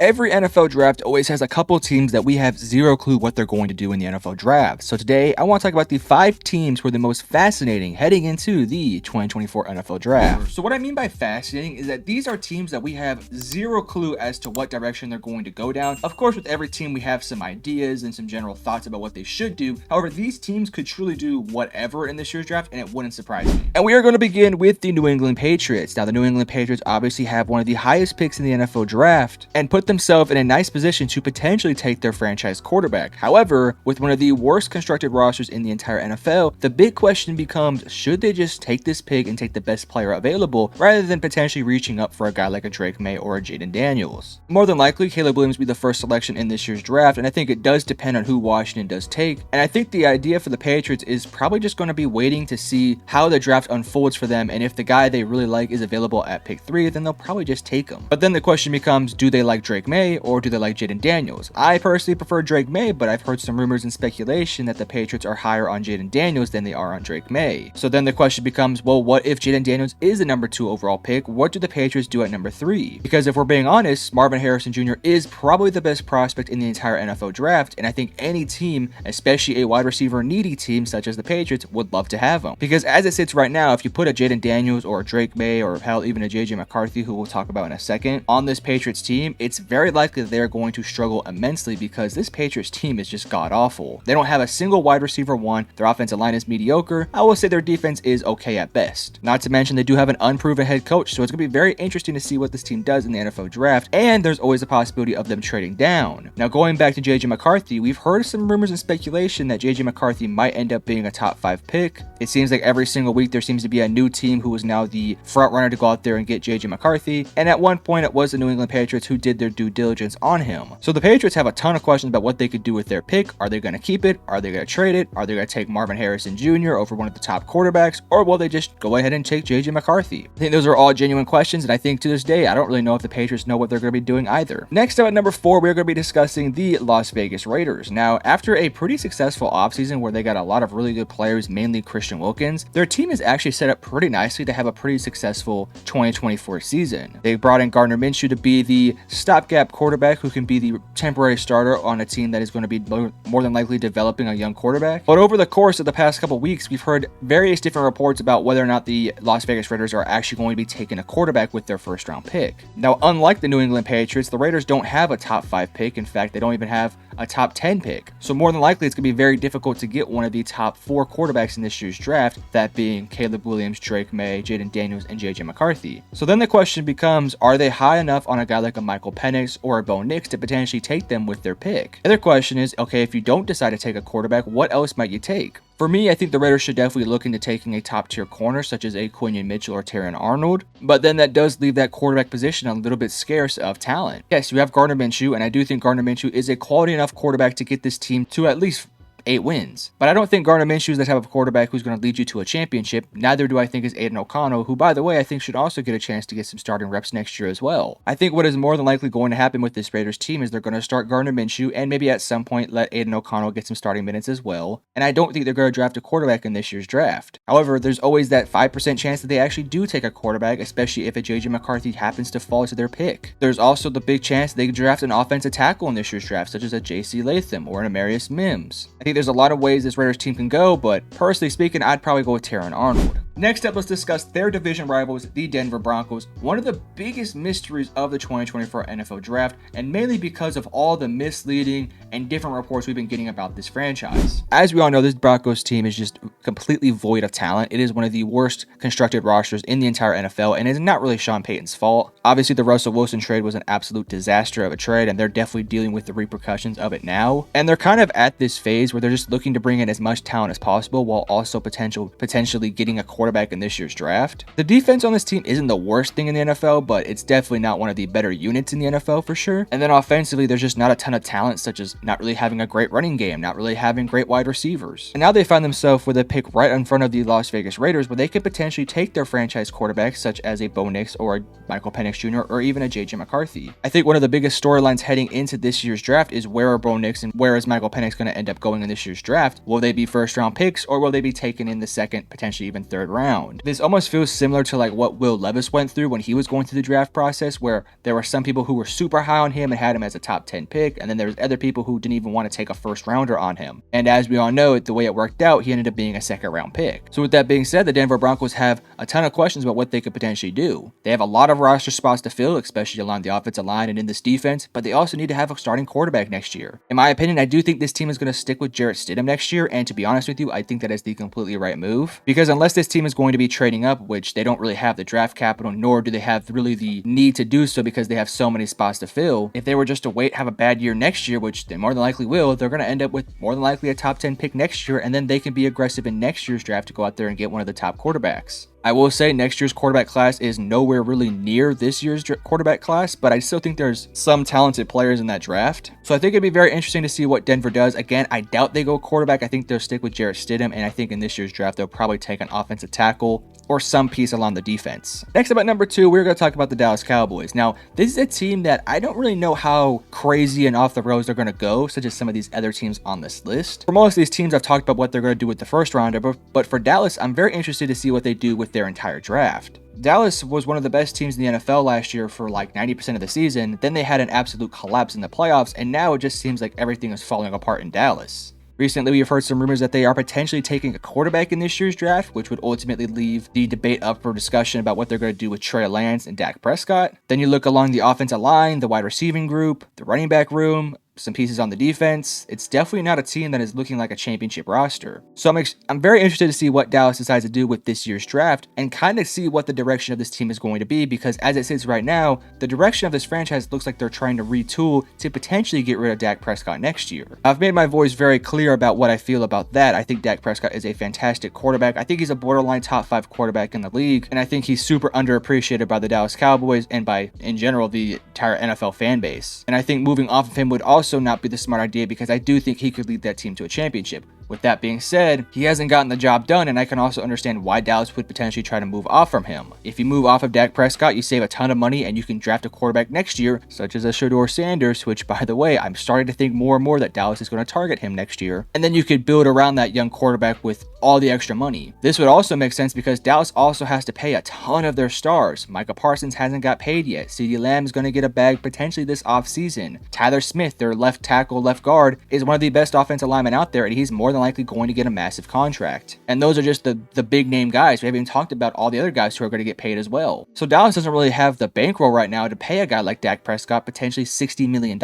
Every NFL draft always has a couple teams that we have zero clue what they're going to do in the NFL draft. So today, I want to talk about the 5 teams who are the most fascinating heading into the 2024 NFL draft. So what I mean by fascinating is that these are teams that we have zero clue as to what direction they're going to go down. Of course, with every team, we have some ideas and some general thoughts about what they should do. However, these teams could truly do whatever in this year's draft, and it wouldn't surprise me. And we are going to begin with the New England Patriots. Now, the New England Patriots obviously have one of the highest picks in the NFL draft and put themselves in a nice position to potentially take their franchise quarterback. However, with one of the worst constructed rosters in the entire NFL, the big question becomes, should they just take this pick and take the best player available rather than potentially reaching up for a guy like a Drake May or a Jayden Daniels? More than likely, Caleb Williams will be the first selection in this year's draft, and I think it does depend on who Washington does take. And I think the idea for the Patriots is probably just going to be waiting to see how the draft unfolds for them, and if the guy they really like is available at pick 3, then they'll probably just take him. But then the question becomes, do they like Drake May or do they like Jayden Daniels? I personally prefer Drake May, but I've heard some rumors and speculation that the Patriots are higher on Jayden Daniels than they are on Drake May. So then the question becomes, well, what if Jayden Daniels is the number 2 overall pick? What do the Patriots do at number 3? Because if we're being honest, Marvin Harrison Jr. is probably the best prospect in the entire NFL draft, and I think any team, especially a wide receiver needy team such as the Patriots, would love to have him. Because as it sits right now, if you put a Jayden Daniels or a Drake May or hell, even a JJ McCarthy, who we'll talk about in a second, on this Patriots team, it's very likely that they're going to struggle immensely because this Patriots team is just god-awful. They don't have a single wide receiver one, their offensive line is mediocre, I will say their defense is okay at best. Not to mention they do have an unproven head coach, so it's going to be very interesting to see what this team does in the NFL draft, and there's always a possibility of them trading down. Now going back to JJ McCarthy, we've heard some rumors and speculation that JJ McCarthy might end up being a top 5 pick. It seems like every single week there seems to be a new team who is now the front runner to go out there and get JJ McCarthy, and at one point it was the New England Patriots who did their due diligence on him. So the Patriots have a ton of questions about what they could do with their pick. Are they going to keep it? Are they going to trade it? Are they going to take Marvin Harrison Jr. over one of the top quarterbacks? Or will they just go ahead and take JJ McCarthy? I think those are all genuine questions, and I think to this day, I don't really know if the Patriots know what they're going to be doing either. Next up at number 4, we're going to be discussing the Las Vegas Raiders. Now, after a pretty successful offseason where they got a lot of really good players, mainly Christian Wilkins, their team is actually set up pretty nicely to have a pretty successful 2024 season. They brought in Gardner Minshew to be the stopgap quarterback who can be the temporary starter on a team that is going to be more than likely developing a young quarterback. But over the course of the past couple weeks, we've heard various different reports about whether or not the Las Vegas Raiders are actually going to be taking a quarterback with their first round pick. Now, unlike the New England Patriots, the Raiders don't have a top 5 pick. In fact, they don't even have a top 10 pick. So more than likely, it's going to be very difficult to get one of the top 4 quarterbacks in this year's draft, that being Caleb Williams, Drake May, Jayden Daniels, and JJ McCarthy. So then the question becomes, are they high enough on a guy like a Michael Penix or a Bo Nix to potentially take them with their pick? The other question is, okay, if you don't decide to take a quarterback, what else might you take? For me, I think the Raiders should definitely look into taking a top-tier corner such as a Quinion Mitchell or Terrion Arnold, but then that does leave that quarterback position a little bit scarce of talent. Yes, you have Gardner Minshew, and I do think Gardner Minshew is a quality enough quarterback to get this team to at least 8 wins. But I don't think Gardner Minshew is the type of quarterback who's going to lead you to a championship. Neither do I think is Aiden O'Connell, who, by the way, I think should also get a chance to get some starting reps next year as well. I think what is more than likely going to happen with this Raiders team is they're going to start Gardner Minshew and maybe at some point let Aiden O'Connell get some starting minutes as well. And I don't think they're going to draft a quarterback in this year's draft. However, there's always that 5% chance that they actually do take a quarterback, especially if a JJ McCarthy happens to fall to their pick. There's also the big chance they could draft an offensive tackle in this year's draft, such as a JC Latham or an Amarius Mims. I think there's a lot of ways this Raiders team can go, but personally speaking, I'd probably go with Terrion Arnold. Next up, let's discuss their division rivals, the Denver Broncos, one of the biggest mysteries of the 2024 NFL Draft, and mainly because of all the misleading and different reports we've been getting about this franchise. As we all know, this Broncos team is just completely void of talent. It is one of the worst constructed rosters in the entire NFL, and it's not really Sean Payton's fault. Obviously, the Russell Wilson trade was an absolute disaster of a trade, and they're definitely dealing with the repercussions of it now. And they're kind of at this phase where they're just looking to bring in as much talent as possible while also potentially getting a quarterback in this year's draft. The defense on this team isn't the worst thing in the NFL, but it's definitely not one of the better units in the NFL for sure. And then offensively, there's just not a ton of talent, such as not really having a great running game, not really having great wide receivers. And now they find themselves with a pick right in front of the Las Vegas Raiders where they could potentially take their franchise quarterbacks such as a Bo Nix or a Michael Penix Jr. or even a JJ McCarthy. I think one of the biggest storylines heading into this year's draft is where are Bo Nix and where is Michael Penix going to end up going in in this year's draft? Will they be first round picks, or will they be taken in the second, potentially even third round? This almost feels similar to like what Will Levis went through when he was going through the draft process, where there were some people who were super high on him and had him as a top 10 pick, and then there was other people who didn't even want to take a first rounder on him. And as we all know, the way it worked out, he ended up being a second round pick. So with that being said, the Denver Broncos have a ton of questions about what they could potentially do. They have a lot of roster spots to fill, especially along the offensive line and in this defense, but they also need to have a starting quarterback next year. In my opinion, I do think this team is going to stick with Jarrett Stidham next year, and to be honest with you, I think that is the completely right move, because unless this team is going to be trading up, which they don't really have the draft capital, nor do they have really the need to do so because they have so many spots to fill, if they were just to wait, have a bad year next year, which they more than likely will, they're going to end up with more than likely a top 10 pick next year, and then they can be aggressive in next year's draft to go out there and get one of the top quarterbacks. I will say next year's quarterback class is nowhere really near this year's quarterback class, but I still think there's some talented players in that draft. So I think it'd be very interesting to see what Denver does. Again, I doubt they go quarterback. I think they'll stick with Jarrett Stidham, and I think in this year's draft, they'll probably take an offensive tackle or some piece along the defense. Next up at number 2, we're going to talk about the Dallas Cowboys. Now, this is a team that I don't really know how crazy and off the roads they're going to go, such as some of these other teams on this list. For most of these teams, I've talked about what they're going to do with the first rounder, but for Dallas, I'm very interested to see what they do with their entire draft. Dallas was one of the best teams in the NFL last year for like 90% of the season. Then they had an absolute collapse in the playoffs, and now it just seems like everything is falling apart in Dallas. Recently, we've heard some rumors that they are potentially taking a quarterback in this year's draft, which would ultimately leave the debate up for discussion about what they're going to do with Trey Lance and Dak Prescott. Then you look along the offensive line, the wide receiving group, the running back room, some pieces on the defense. It's definitely not a team that is looking like a championship roster. So I'm very interested to see what Dallas decides to do with this year's draft and kind of see what the direction of this team is going to be, because as it sits right now, the direction of this franchise looks like they're trying to retool to potentially get rid of Dak Prescott next year. I've made my voice very clear about what I feel about that. I think Dak Prescott is a fantastic quarterback. I think he's a borderline top 5 quarterback in the league, and I think he's super underappreciated by the Dallas Cowboys and by, in general, the entire NFL fan base. And I think moving off of him would also not be the smart idea, because I do think he could lead that team to a championship. With that being said, he hasn't gotten the job done, and I can also understand why Dallas would potentially try to move off from him. If you move off of Dak Prescott, you save a ton of money and you can draft a quarterback next year, such as a Shedeur Sanders, which, by the way, I'm starting to think more and more that Dallas is going to target him next year. And then you could build around that young quarterback with all the extra money. This would also make sense because Dallas also has to pay a ton of their stars. Micah Parsons hasn't got paid yet. CeeDee Lamb is going to get a bag potentially this offseason. Tyler Smith, their left tackle, left guard, is one of the best offensive linemen out there, and he's more than likely going to get a massive contract. And those are just the big name guys. We haven't even talked about all the other guys who are going to get paid as well. So Dallas doesn't really have the bankroll right now to pay a guy like Dak Prescott potentially $60 million.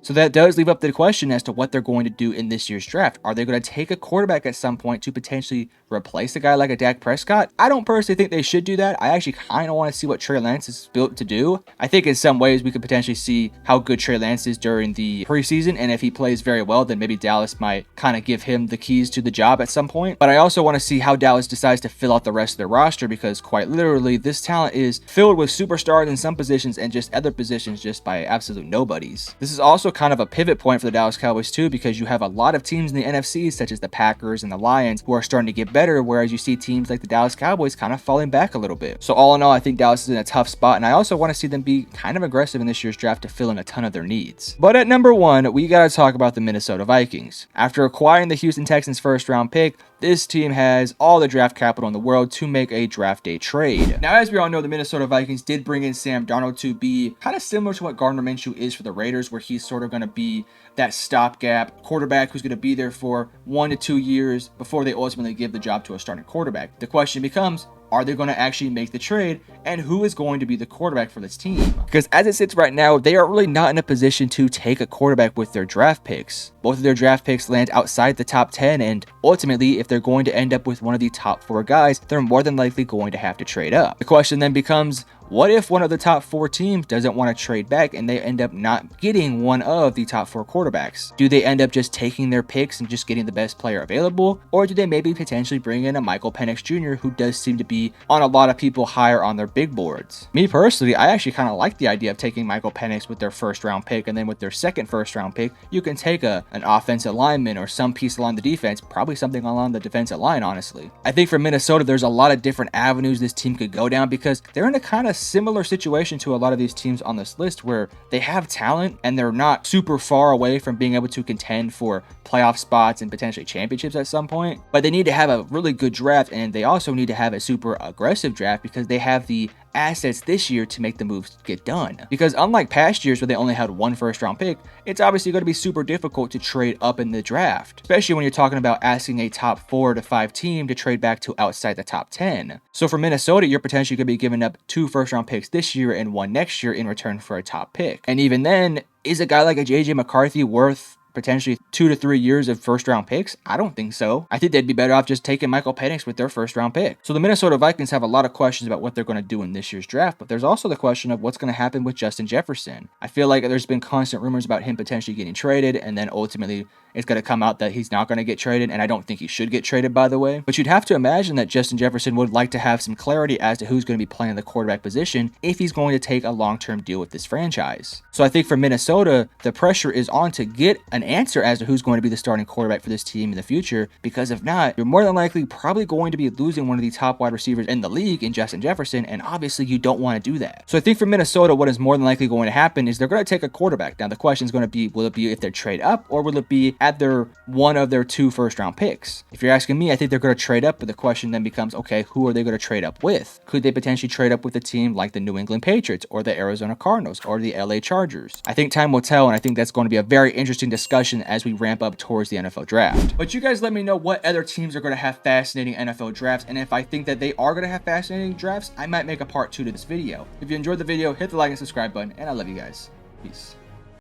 So that does leave up the question as to what they're going to do in this year's draft. Are they going to take a quarterback at some point to potentially replace a guy like a Dak Prescott? I don't personally think they should do that. I actually kind of want to see what Trey Lance is built to do. I think in some ways we could potentially see how good Trey Lance is during the preseason, and if he plays very well, then maybe Dallas might kind of give him the keys to the job at some point. But I also want to see how Dallas decides to fill out the rest of their roster, because quite literally this talent is filled with superstars in some positions and just other positions just by absolute nobodies. This is also kind of a pivot point for the Dallas Cowboys too, because you have a lot of teams in the NFC such as the Packers and the Lions who are starting to get better, whereas you see teams like the Dallas Cowboys kind of falling back a little bit. So all in all, I think Dallas is in a tough spot, and I also want to see them be kind of aggressive in this year's draft to fill in a ton of their needs. But at number 1, we got to talk about the Minnesota Vikings. After acquiring the Houston Texans first round pick, this team has all the draft capital in the world to make a draft day trade. Now, as we all know, the Minnesota Vikings did bring in Sam Darnold to be kind of similar to what Gardner Minshew is for the Raiders, where he's sort of going to be that stopgap quarterback who's going to be there for 1 to 2 years before they ultimately give the job to a starting quarterback. The question becomes, are they going to actually make the trade, and who is going to be the quarterback for this team? Because as it sits right now, they are really not in a position to take a quarterback with their draft picks. Both of their draft picks land outside the top 10, and ultimately, if they're going to end up with one of the top 4 guys, they're more than likely going to have to trade up. The question then becomes, what if one of the top 4 teams doesn't want to trade back and they end up not getting one of the top 4 quarterbacks? Do they end up just taking their picks and just getting the best player available? Or do they maybe potentially bring in a Michael Penix Jr., who does seem to be on a lot of people higher on their big boards? Me personally, I actually kind of like the idea of taking Michael Penix with their first round pick, and then with their second first round pick, you can take an offensive lineman or some piece along the defense, probably something along the defensive line, honestly. I think for Minnesota, there's a lot of different avenues this team could go down, because they're in a kind of similar situation to a lot of these teams on this list where they have talent and they're not super far away from being able to contend for playoff spots and potentially championships at some point, but they need to have a really good draft, and they also need to have a super aggressive draft because they have the assets this year to make the moves get done. Because unlike past years where they only had one first round pick, it's obviously going to be super difficult to trade up in the draft, especially when you're talking about asking a top 4 to 5 team to trade back to outside the top 10. So for Minnesota, you're potentially going to be giving up 2 first round picks this year and 1 next year in return for a top pick. And even then, is a guy like a JJ McCarthy worth potentially 2 to 3 years of first round picks? I don't think so. I think they'd be better off just taking Michael Penix with their first round pick. So the Minnesota Vikings have a lot of questions about what they're going to do in this year's draft, but there's also the question of what's going to happen with Justin Jefferson. I feel like there's been constant rumors about him potentially getting traded, and then ultimately it's going to come out that he's not going to get traded, and I don't think he should get traded, by the way. But you'd have to imagine that Justin Jefferson would like to have some clarity as to who's going to be playing the quarterback position if he's going to take a long-term deal with this franchise. So I think for Minnesota, the pressure is on to get an answer as to who's going to be the starting quarterback for this team in the future, because if not, you're more than likely probably going to be losing one of the top wide receivers in the league in Justin Jefferson, and obviously you don't want to do that. So I think for Minnesota, what is more than likely going to happen is they're going to take a quarterback. Now the question is going to be, will it be if they trade up, or will it be at their one of their 2 first round picks? If you're asking me, I think they're going to trade up, but the question then becomes, okay, who are they going to trade up with? Could they potentially trade up with a team like the New England Patriots or the Arizona Cardinals or the LA Chargers? I think time will tell, and I think that's going to be a very interesting discussion as we ramp up towards the NFL draft. But you guys let me know what other teams are going to have fascinating NFL drafts, and if I think that they are going to have fascinating drafts, I might make a part 2 to this video. If you enjoyed the video, hit the like and subscribe button, and I love you guys. Peace.